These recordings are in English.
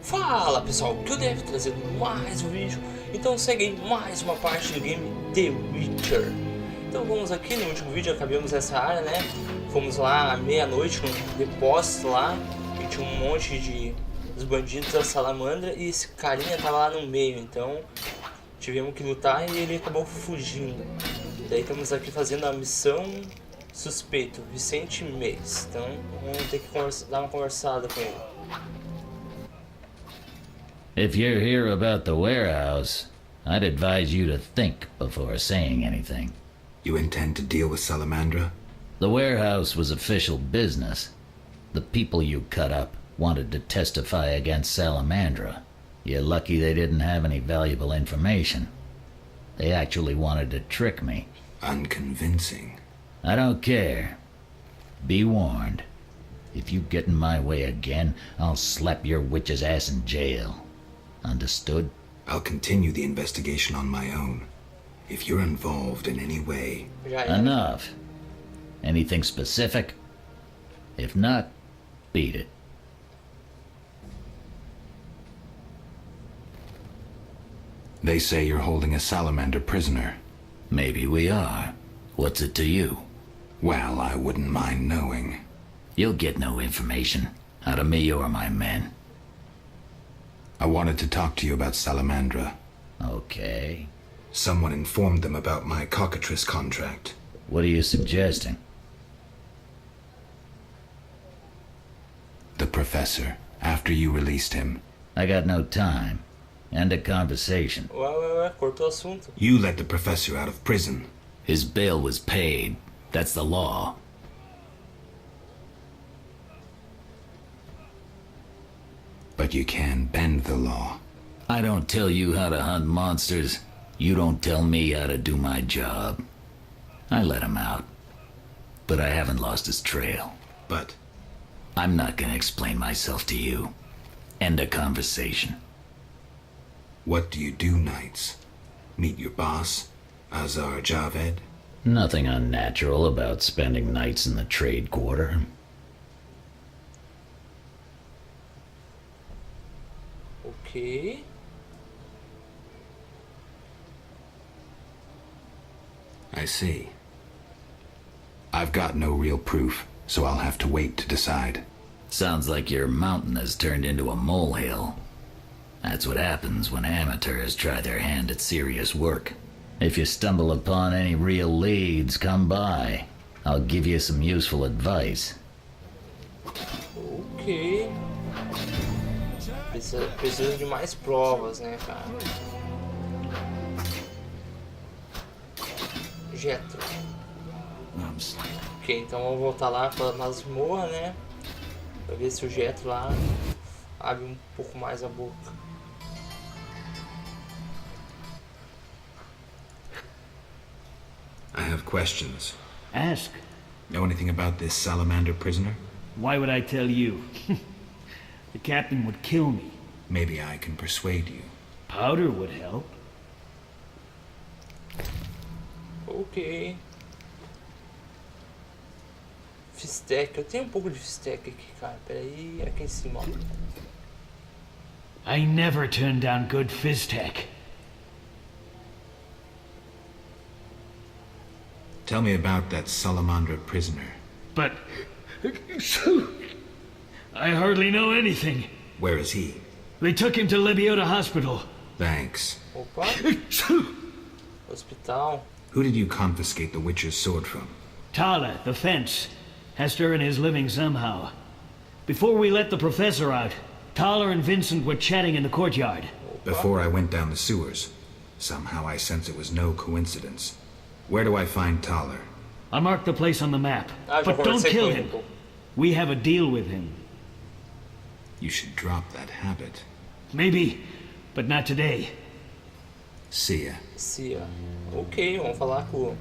Fala pessoal, KILLDEATH trazendo mais um vídeo. Então segue aí mais uma parte do game The Witcher. Então vamos aqui, no último vídeo acabamos essa área, né? Fomos lá à meia-noite num depósito lá e tinha um monte de os bandidos da salamandra e esse carinha tava lá no meio, então tivemos que lutar e ele acabou fugindo. Daí estamos aqui fazendo a missão suspeito, Vicente MAIS. Então vamos ter que dar uma conversada com ele. If you're here about the warehouse, I'd advise you to think before saying anything. You intend to deal with Salamandra? The warehouse was official business. The people you cut up wanted to testify against Salamandra. You're lucky they didn't have any valuable information. They actually wanted to trick me. Unconvincing. I don't care. Be warned. If you get in my way again, I'll slap your witch's ass in jail. Understood? I'll continue the investigation on my own. If you're involved in any way... Enough. Anything specific? If not, beat it. They say you're holding a salamander prisoner. Maybe we are. What's it to you? Well, I wouldn't mind knowing. You'll get no information out of me or my men. I wanted to talk to you about Salamandra. Okay. Someone informed them about my cockatrice contract. What are you suggesting? The professor, after you released him. I got no time. End of conversation. Cortou o assunto. You let the professor out of prison. His bail was paid. That's the law. But you can bend the law. I don't tell you how to hunt monsters. You don't tell me how to do my job. I let him out. But I haven't lost his trail. But... I'm not gonna explain myself to you. End of conversation. What do you do nights? Meet your boss, Azar Javed? Nothing unnatural about spending nights in the trade quarter. Okay. I see. I've got no real proof, so I'll have to wait to decide. Sounds like your mountain has turned into a molehill. That's what happens when amateurs try their hand at serious work. If you stumble upon any real leads, come by. I'll give you some useful advice. Ok. Precisa de mais provas, né, cara? Jetro. Ok, então vamos voltar lá para a masmorra, né? Pra ver se o Jetro lá abre um pouco mais a boca. I have questions. Ask. Know anything about this salamander prisoner? Why would I tell you? The captain would kill me. Maybe I can persuade you. Powder would help. Ok. Fistec, eu tenho um pouco de fistec aqui, cara. Pera aí, aqui em cima, ó. I never turn down good Fizztech. Tell me about that salamander prisoner. But... I hardly know anything. Where is he? They took him to Lebiota Hospital. Thanks. Opa. Hospital. Who did you confiscate the Witcher's sword from? Tala, the fence, has to earn his living somehow. Before we let the professor out, Tala and Vincent were chatting in the courtyard. Before I went down the sewers. Somehow I sense it was no coincidence. Where do I find Thaler? I marked the place on the map, but don't kill him. We have a deal with him. You should drop that habit. Maybe, but not today. See ya. See ya. Ok, vamos falar com o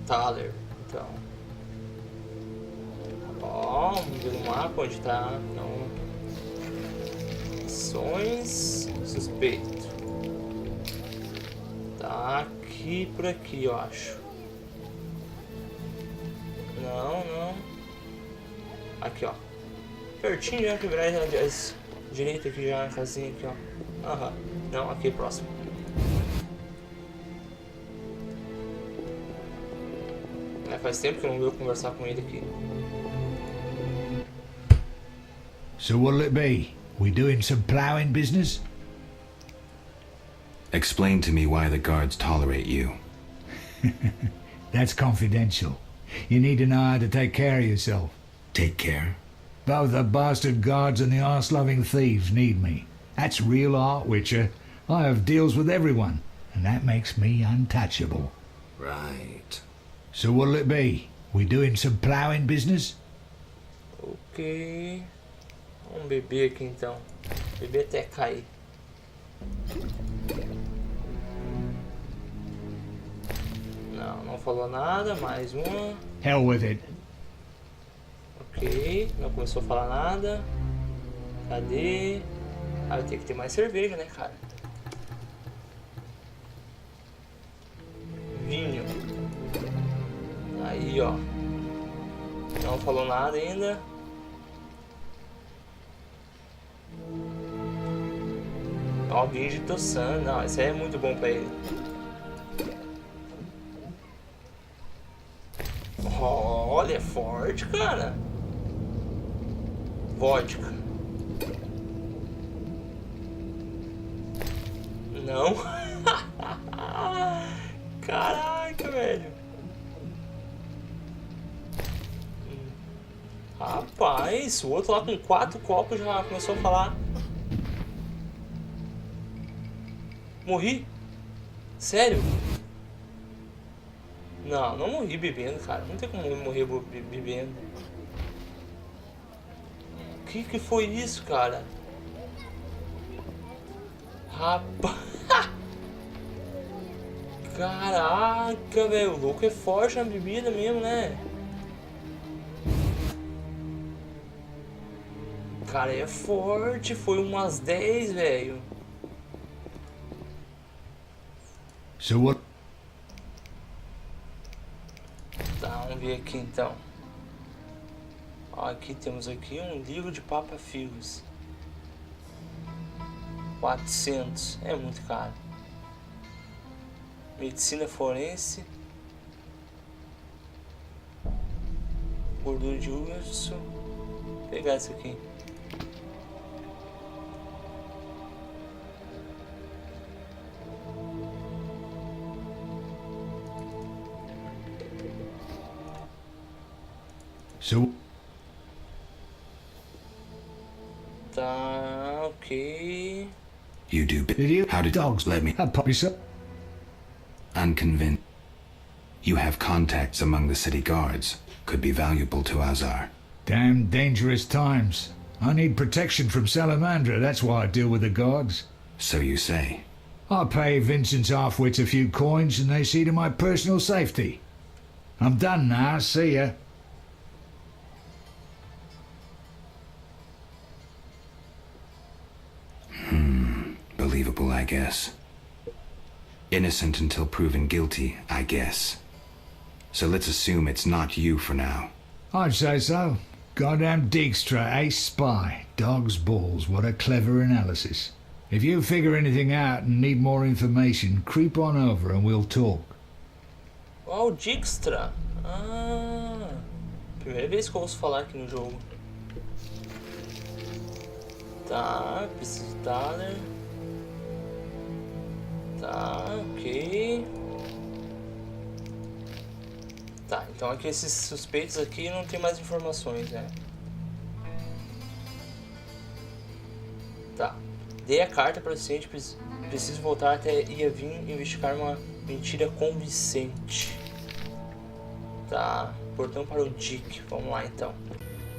Thaler, então. Ó, vamos ver no mapa onde tá. Então, missões, suspeito. Tá aqui, por aqui, eu acho. Não. Aqui, ó. Pertinho, já quebrar as Direito aqui já, na casinha aqui, ó. Aham. Não, aqui próximo. Faz tempo que eu não vou conversar com ele aqui. So what'll it be? We doing some plowing business? Explain to me why the guards tolerate you. That's confidential. You need to know how to take care of yourself. Take care? Both the bastard guards and the arse-loving thieves need me. That's real art, Witcher. I have deals with everyone, and that makes me untouchable. Right. So what'll it be? We doing some plowing business? Ok. Vamos beber aqui então. Beber até cair. Não falou nada. Mais uma. Hell with it. Ok. Não começou a falar nada. Cadê? Ah, eu tenho que ter mais cerveja, né, cara? Vinho. Aí, ó. Não falou nada ainda. Ó, vinho de Tossan. Não, esse aí é muito bom pra ele. Olha, é forte, cara. Vodka. Não. Caraca, velho. Rapaz, o outro lá com 4 copos já começou a falar. Morri? Sério? Não, não morri bebendo, cara. Não tem como eu morrer bebendo. O que foi isso, cara? Rapaz. Caraca, velho. O louco é forte na bebida mesmo, né? Cara, é forte. Foi umas 10, velho. So what? Tá, vamos ver aqui então. Ó, aqui temos aqui um livro de papa-fios. 400. É muito caro. Medicina forense. Gordura de urso. Vou pegar isso aqui. So Tá, ok. You do. did you? How did Dogs let me? A puppy so. Unconvinced. You have contacts among the city guards. Could be valuable to Azar. Damn dangerous times. I need protection from Salamandra. That's why I deal with the guards. So you say. I pay Vincent's half-wits a few coins and they see to my personal safety. I'm done now. See ya. Believable, I guess. Innocent until proven guilty, I guess. So let's assume it's not you for now. I'd say so. Goddamn Dijkstra, ace spy. Dog's balls, what a clever analysis. If you figure anything out and need more information, creep on over and we'll talk. Ó, o Dijkstra. Ah, primeira vez que eu ouço falar aqui no jogo. Tá, preciso de Thaler. Tá, ok. Tá, então aqui esses suspeitos aqui não tem mais informações, né? Tá. Dei a carta para o paciente, preciso voltar até Iavin investigar uma mentira convincente. Tá, portão para o Dick, vamos lá então.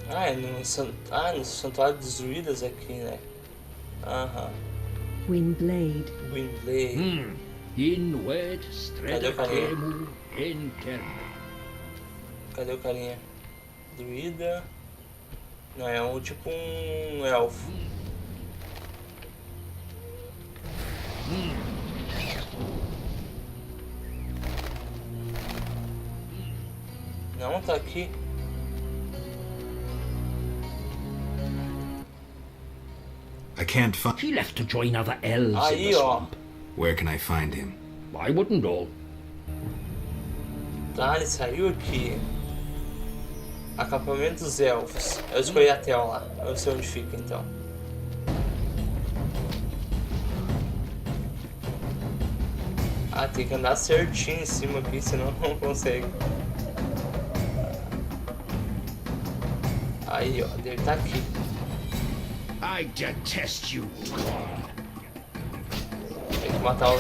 Ah, é no Santuário dos Druidas aqui, né? Aham. Windblade. Windblade. Inwed Cadê o carinha? stretacemu enterno. Cadê o carinha? Druida. Não, é um tipo um elfo. Não, tá aqui. I can't find... He left to join other elves in Aí, the ó. swamp. Where can I find him? I wouldn't know. Tá, ele saiu aqui. Acampamento dos elfos. Eu escolhi a tela lá. Eu sei onde fica, então. Ah, tem que andar certinho em cima aqui, senão não consegue. Aí, ó, deve estar aqui. I detest you. Tem que matar o...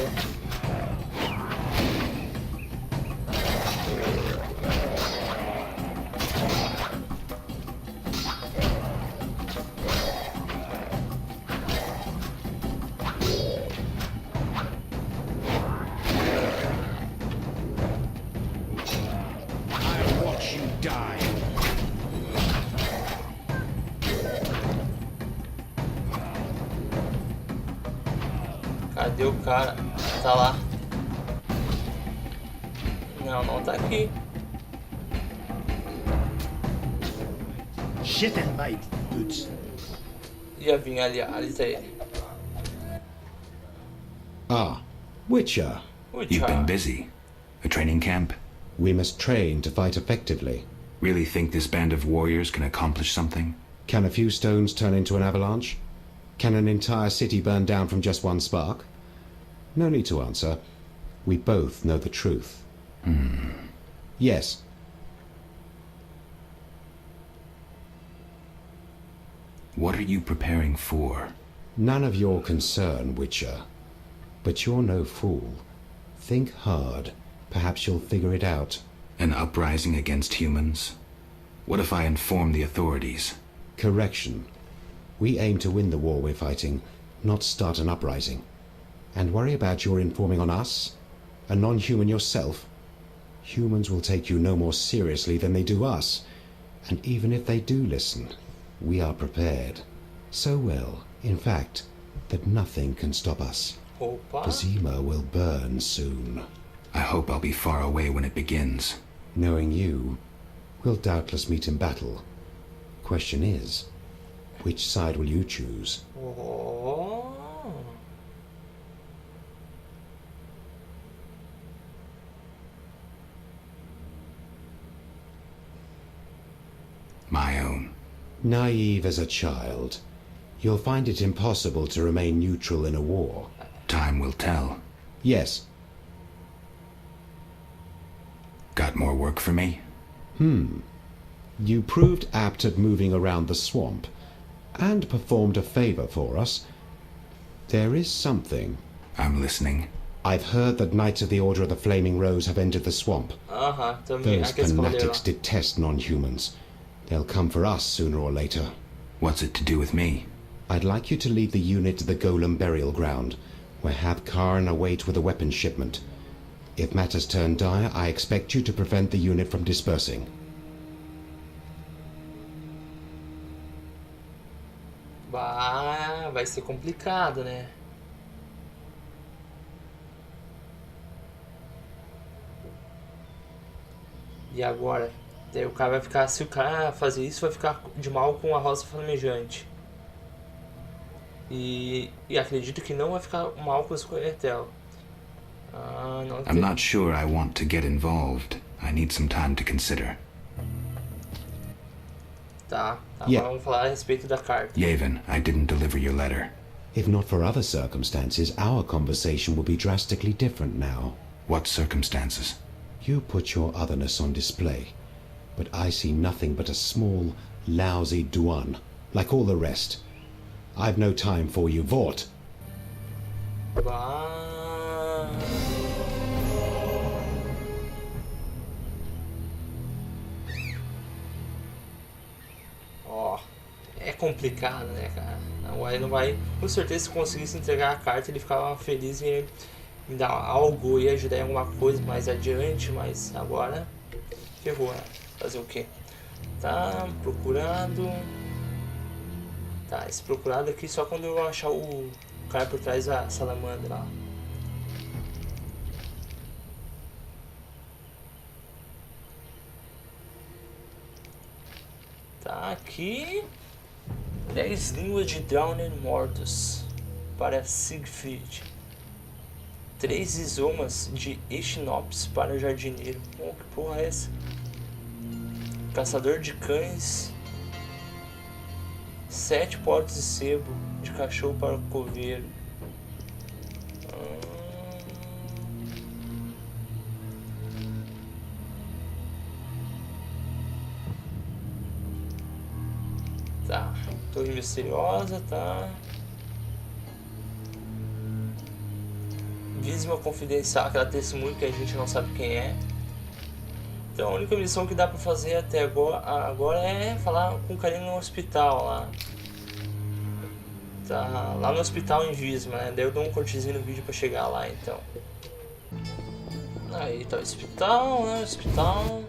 I'll watch you die. Cadê o cara? Tá lá. Não, não tá aqui. Shit and my boots. Ia vir ali, ali tá ele. Ah, Witcher. Ui, You've been tchau. busy. A training camp? We must train to fight effectively. Really think this band of warriors can accomplish something? Can a few stones turn into an avalanche? Can an entire city burn down from just one spark? No need to answer. We both know the truth. Yes. What are you preparing for? None of your concern, Witcher. But you're no fool. Think hard. Perhaps you'll figure it out. An uprising against humans? What if I inform the authorities? Correction. We aim to win the war we're fighting, not start an uprising. And worry about your informing on us? A non-human yourself? Humans will take you no more seriously than they do us. And even if they do listen, we are prepared. So well, in fact, that nothing can stop us. Opa. Zima will burn soon. I hope I'll be far away when it begins. Knowing you, we'll doubtless meet in battle. Question is, which side will you choose? Oh. My own. Naive as a child, you'll find it impossible to remain neutral in a war. Time will tell. Yes. Got more work for me? You proved apt at moving around the swamp, and performed a favor for us. There is something. I'm listening. I've heard that Knights of the Order of the Flaming Rose have entered the swamp. Aham, também. Those Aqueles cavaleiros fanatics lá. detest non-humans. They'll come for us sooner or later. What's it to do with me? I'd like you to lead the unit to the Golem burial ground, where Habkarn await with a weapons shipment. If matters turn dire, I expect you to prevent the unit from dispersing. Vai ser complicado, né? E agora? Daí o cara vai ficar, se o cara fazer isso, vai ficar de mal com a rosa flamejante. E acredito que não vai ficar mal com o escorretel. Ah, não I'm not sure I want to get involved. I need some time to consider. Tá, Yeah. vamos falar a respeito da carta. Yavin, I didn't deliver your letter. If not for other circumstances, our conversation will be drastically different now. What circumstances? You put your otherness on display, but I see nothing but a small, lousy Duan, like all the rest. I've no time for you, Vort. Vai. Ó, é complicado, né, cara? Agora ele não vai, com certeza, se conseguisse entregar a carta, ele ficava feliz em me dar algo e ajudar em alguma coisa mais adiante, mas agora ferrou, né? Fazer o quê? Tá procurando. Tá, esse procurado aqui só quando eu achar o cara por trás da salamandra lá. Tá aqui. 10 línguas de Drowned Mortos para Siegfried. 3 isomas de Echinopsis para Jardineiro. Oh, que porra é essa? Caçador de cães. 7 potes de sebo de cachorro para o coveiro. Tá, torre misteriosa, tá. Vísima confidencial, aquela testemunha que a gente não sabe quem é. Então a única missão que dá pra fazer até agora é falar com o carinha no hospital lá. Tá lá no hospital em Visma, né? Daí eu dou um cortezinho no vídeo pra chegar lá, então. Aí tá o hospital, né? Hospital.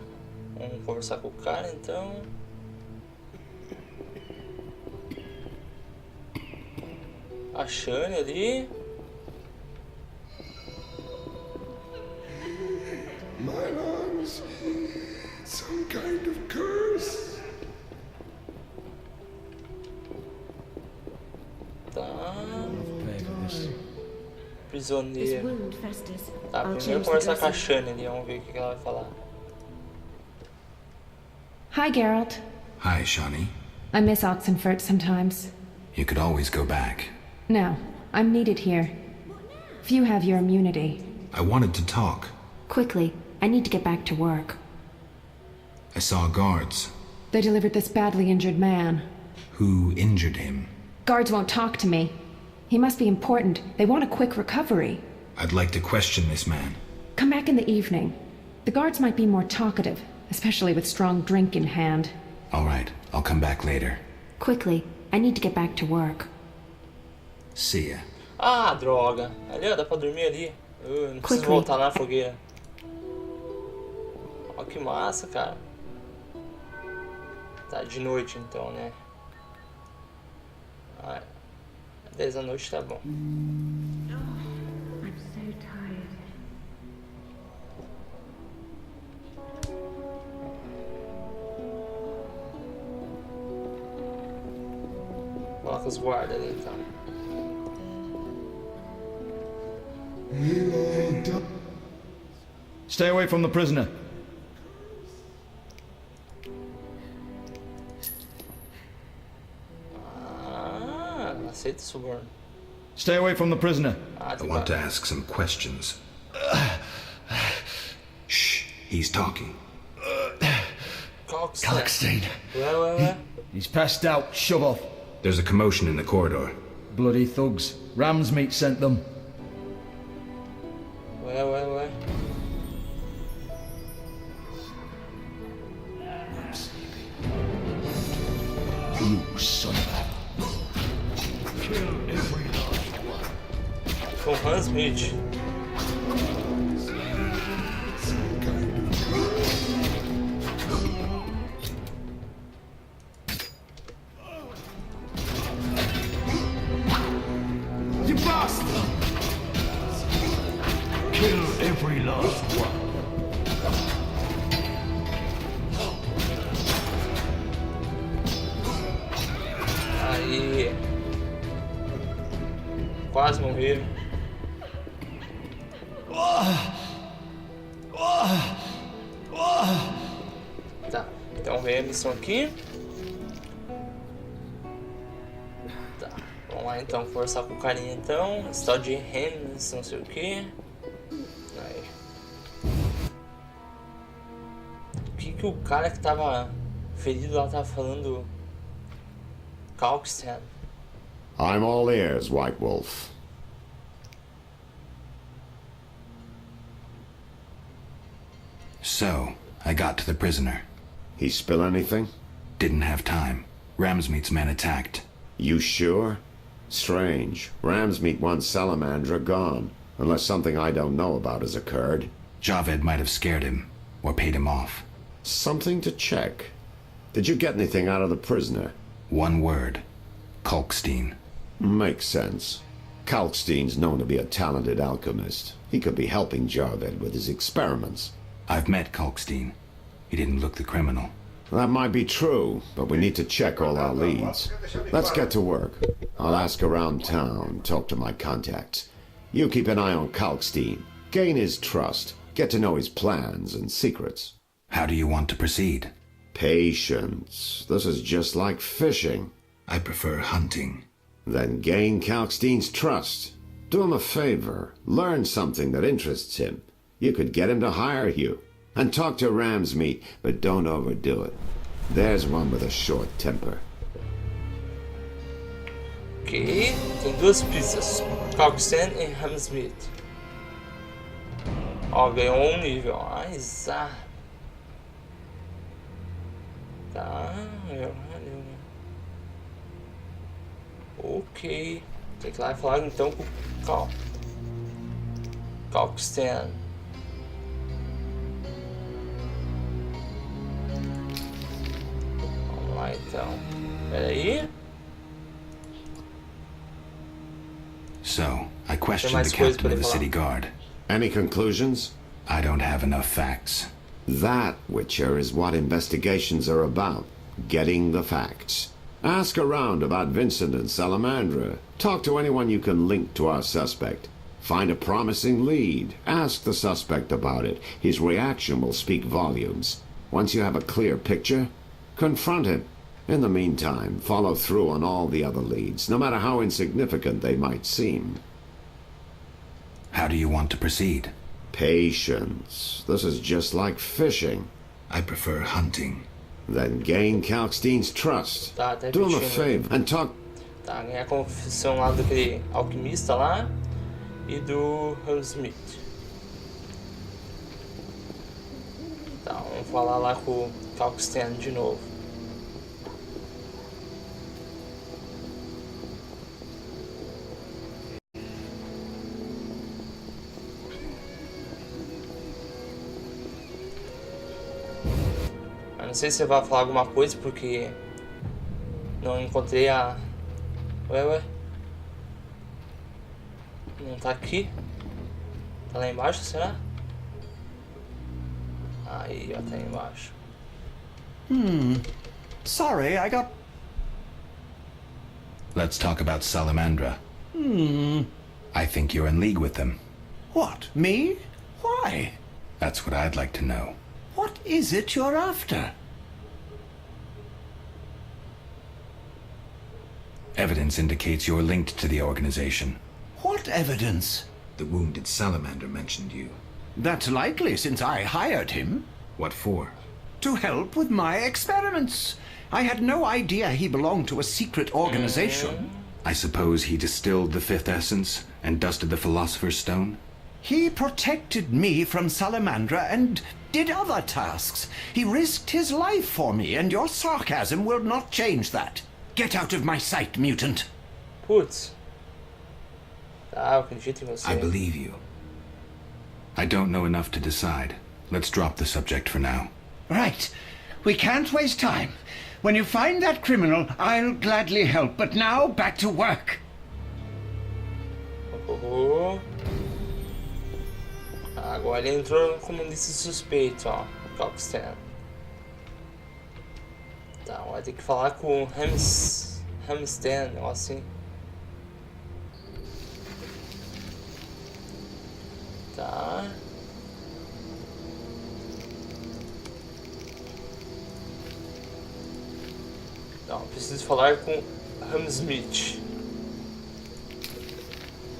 Vamos conversar com o cara, então. A Shane ali. My lungs. Some kind of curse. Tá. This Prisioneiro. wound festers. Tá, I'll primeiro change the conversar com a dressing. Shane ali, vamos ver o que ela vai falar. Hi, Geralt. Hi, Shawnee. I miss Oxenfurt sometimes. You could always go back. No, I'm needed here. Few have your immunity. I wanted to talk. Quickly, I need to get back to work. I saw guards. They delivered this badly injured man. Who injured him? Guards won't talk to me. He must be important. They want a quick recovery. I'd like to question this man. Come back in the evening. The guards might be more talkative, especially with strong drink in hand. All right, I'll come back later. Quickly, I need to get back to work. See ya. Ah, droga. Ali, ó, dá pra dormir ali. Não preciso Quickly. voltar lá na fogueira. Ó, que massa, cara. Tá de noite então, né? Ah, 10 da noite tá bom. I'm so tired. Coloca os guardas ali então. Stay away from the prisoner. Ah, aceita o suborno. Stay away from the prisoner. Ah, I tem want to guarda. ask some questions. Shh, he's talking. Kalkstein. Ué. He's passed out. Shove off. There's a commotion in the corridor. Bloody thugs. Ram's meat sent them. Ué. You son of a... Com Hans Smith. You bastard! Kill every last one. Aí. Quase morreram. Tá, então vem a missão aqui. Tá, vamos lá então conversar com o carinha então. Esse tal de Hennes, não sei o que. Aí. O que o cara que tava ferido lá tava falando? Kalkstein. I'm all ears, White Wolf. So, I got to the prisoner. He spill anything? Didn't have time. Ramsmeat's men attacked. You sure? Strange. Ramsmeat wants Salamandra gone, unless something I don't know about has occurred. Javed might have scared him, or paid him off. Something to check. Did you get anything out of the prisoner? One word. Kalkstein. Makes sense. Kalkstein's known to be a talented alchemist. He could be helping Javed with his experiments. I've met Kalkstein. He didn't look the criminal. That might be true, but we need to check all our leads. Let's get to work. I'll ask around town, talk to my contacts. You keep an eye on Kalkstein. Gain his trust. Get to know his plans and secrets. How do you want to proceed? Patience. This is just like fishing. I prefer hunting. Then gain Kalkstein's trust. Do him a favor. Learn something that interests him. You could get him to hire you. And talk to Ramsmeat, but don't overdo it. There's one with a short temper. Ok, tem duas pistas, Kalkstein e Ramsmeat. Ó, ganhou um nível, azar. Tá, ok, tem que ir lá e falar então com o Kalkstein. Vamos lá então, peraí. So, I questioned the captain of the city guard. Any conclusions? I don't have enough facts. That, Witcher, is what investigations are about. Getting the facts. Ask around about Vincent and Salamandra. Talk to anyone you can link to our suspect. Find a promising lead. Ask the suspect about it. His reaction will speak volumes. Once you have a clear picture, confront him. In the meantime, follow through on all the other leads, no matter how insignificant they might seem. How do you want to proceed? Patience. This is just like fishing. I prefer hunting. Then gain Kalkstein's trust. Tá, tá Do him a repetindo. favor and talk. Tá, ganhar a confissão lá daquele alquimista lá e do Ramsmeat. Tá, vamos falar lá com o Kalkstein de novo. Não sei se você vai falar alguma coisa porque não encontrei a... Ué. Não tá aqui. Tá lá embaixo, será? Aí, ó, tá aí embaixo. Sorry, I got... Let's talk about Salamandra. I think you're in league with them. What, me? Why? That's what I'd like to know. What is it you're after? Evidence indicates you're linked to the organization. What evidence? The wounded salamander mentioned you. That's likely, since I hired him. What for? To help with my experiments. I had no idea he belonged to a secret organization. I suppose he distilled the fifth essence and dusted the Philosopher's Stone? He protected me from Salamandra and did other tasks. He risked his life for me, and your sarcasm will not change that. Get out of my sight, mutant. Putz. Tá, eu acredito em você. I believe you. I don't know enough to decide. Let's drop the subject for now. Right. We can't waste time. When you find that criminal, I'll gladly help. But now, back to work. Agora ele entrou como desse suspeito, ó. Kalkstein. Tá, vai ter que falar com o Ramstein, ou assim. Tá. Não, preciso falar com Ramsmeat.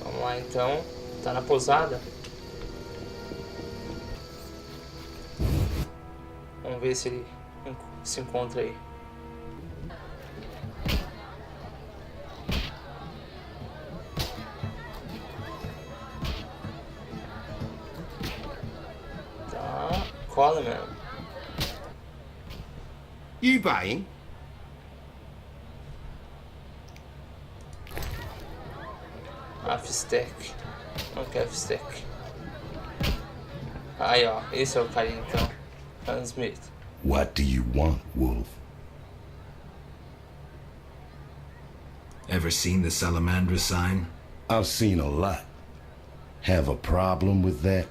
Vamos lá então. Tá na pousada. Vamos ver se ele se encontra aí. Tá, Coleman. You buying? F-Stack. Não quero F-Stack. Aí ó, esse é o carinha então. Ramsmeat. What do you want, Wolf? Ever seen the Salamandra sign? I've seen a lot. Have a problem with that?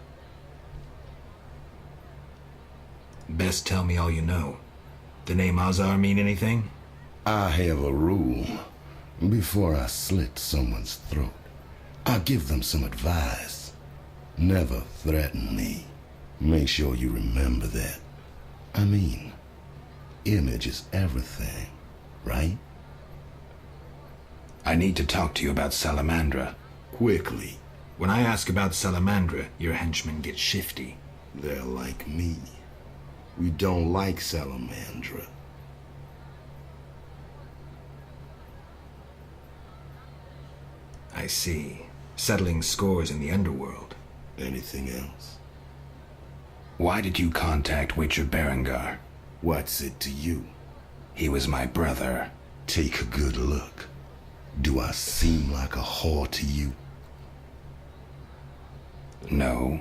Best tell me all you know. The name Azar mean anything? I have a rule. Before I slit someone's throat, I give them some advice. Never threaten me. Make sure you remember that. I mean, image is everything, right? I need to talk to you about Salamandra. Quickly. When I ask about Salamandra, your henchmen get shifty. They're like me. We don't like Salamandra. I see. Settling scores in the underworld. Anything else? Why did you contact Witcher Berengar? What's it to you? He was my brother. Take a good look. Do I seem like a whore to you? No.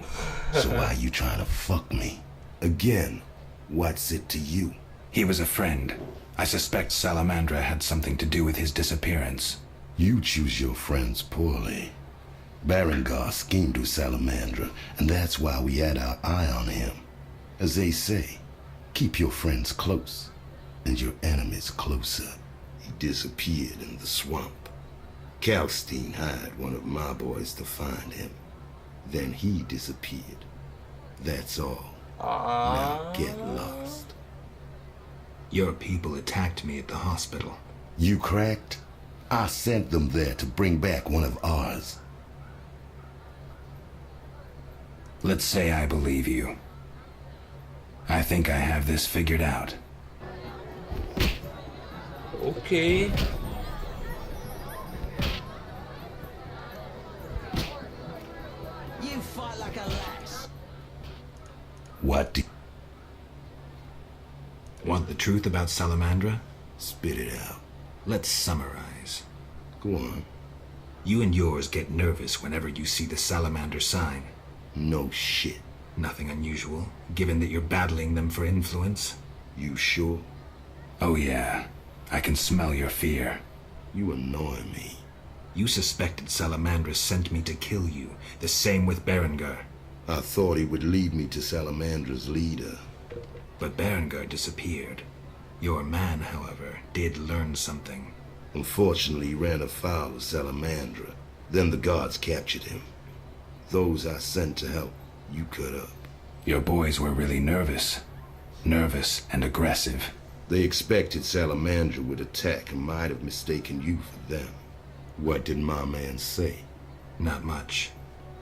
So why you trying to fuck me? Again, what's it to you? He was a friend. I suspect Salamandra had something to do with his disappearance. You choose your friends poorly. Berengar schemed with Salamandra, and that's why we had our eye on him. As they say, keep your friends close, and your enemies closer. He disappeared in the swamp. Kalkstein hired one of my boys to find him. Then he disappeared. That's all. Now get lost. Your people attacked me at the hospital. You cracked? I sent them there to bring back one of ours. Let's say I believe you. I think I have this figured out. Ok. You fight like a lass. What do... Want the truth about Salamandra? Spit it out. Let's summarize. Go on. You and yours get nervous whenever you see the salamander sign. No shit. Nothing unusual, given that you're battling them for influence. You sure? Oh yeah. I can smell your fear. You annoy me. You suspected Salamandra sent me to kill you. The same with Berengar. I thought he would lead me to Salamandra's leader. But Berengar disappeared. Your man, however, did learn something. Unfortunately, he ran afoul of Salamandra. Then the guards captured him. Those I sent to help, you cut up. Your boys were really nervous. Nervous and aggressive. They expected Salamandra would attack and might have mistaken you for them. What did my man say? Not much.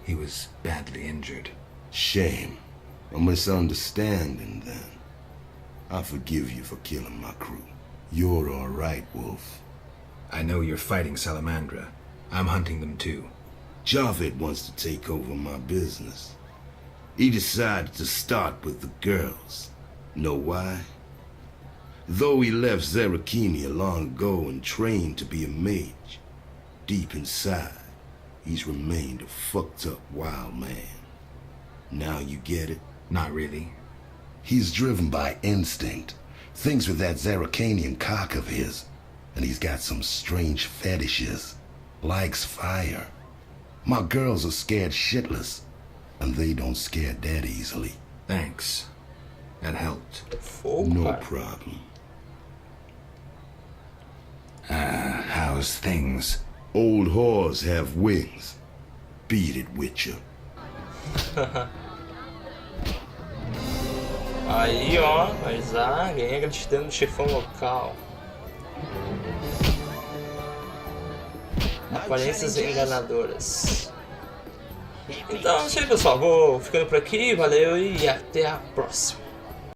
He was badly injured. Shame. A misunderstanding, then. I forgive you for killing my crew. You're all right, Wolf. I know you're fighting Salamandra. I'm hunting them too. Javed wants to take over my business. He decided to start with the girls. Know why? Though he left Zerakenia long ago and trained to be a mage, deep inside, he's remained a fucked up wild man. Now you get it? Not really. He's driven by instinct. Thinks with that Zerakanian cock of his. And he's got some strange fetishes. Likes fire. My girls are scared shitless. And they don't scare that easily. Thanks. That helped. No problem. How's things? Old whores have wings. Beat it, Witcher. Aí, ó, mas ganhei a gratidão do chefão local. Aparências enganadoras. Então, é isso aí, pessoal. Vou ficando por aqui. Valeu e até a próxima.